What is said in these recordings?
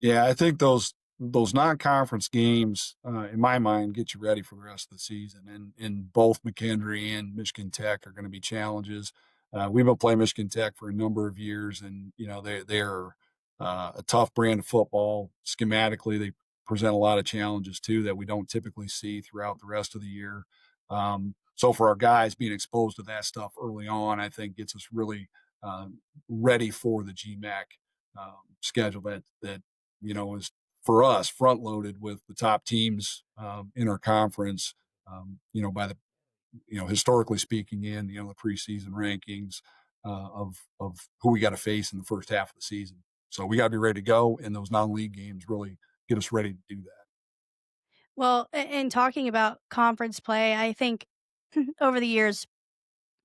Yeah, I think those non-conference games, in my mind, get you ready for the rest of the season. And both McHenry and Michigan Tech are going to be challenges. We've been playing Michigan Tech for a number of years, and they're a tough brand of football. Schematically, they present a lot of challenges too that we don't typically see throughout the rest of the year. So for our guys, being exposed to that stuff early on, I think gets us really ready for the GMAC schedule that is for us front loaded with the top teams in our conference. By the historically speaking, in the preseason rankings of who we got to face in the first half of the season. So we got to be ready to go, and those non-league games really get us ready to do that. Well, in talking about conference play, I think over the years,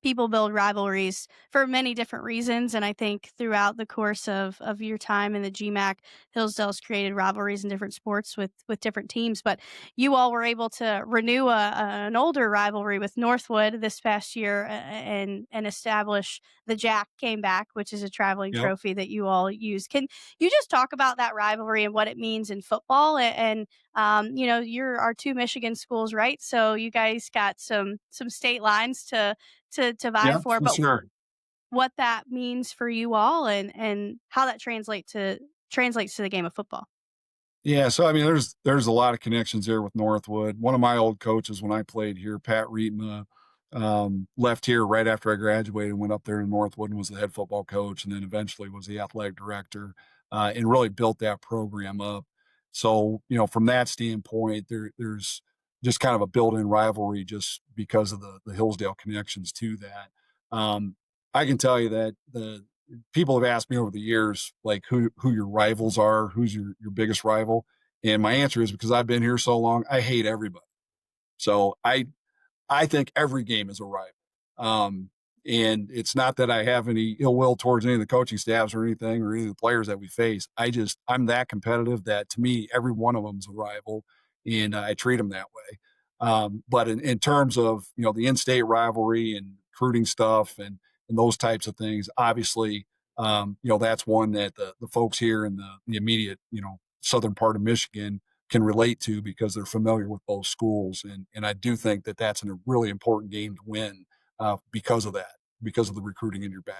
people build rivalries for many different reasons, and I think throughout the course of your time in the GMAC, Hillsdale's created rivalries in different sports with different teams. But you all were able to renew an older rivalry with Northwood this past year, and establish the Jack came back, which is a traveling Yep. trophy that you all use. Can you just talk about that rivalry and what it means in football? You're our two Michigan schools, right? So you guys got some state lines to vie Yeah, for, for but sure. what that means for you all and how that translates to the game of football. Yeah, so I mean, there's a lot of connections there with Northwood. One of my old coaches when I played here, Pat Rietma, left here right after I graduated, went up there to Northwood and was the head football coach, and then eventually was the athletic director, and really built that program up. So, from that standpoint, there's just kind of a built-in rivalry just because of the Hillsdale connections to that. Um, I can tell you that the people have asked me over the years, like who your rivals are, who's your biggest rival, and my answer is because I've been here so long, I hate everybody. So I think every game is a rival. Um, and it's not that I have any ill will towards any of the coaching staffs or anything or any of the players that we face. I'm that competitive that to me, every one of them is a rival, and I treat them that way. But in terms of the in-state rivalry and recruiting stuff and those types of things, obviously, that's one that the folks here in the immediate southern part of Michigan can relate to because they're familiar with both schools. And I do think that that's a really important game to win because of that, because of the recruiting in your back.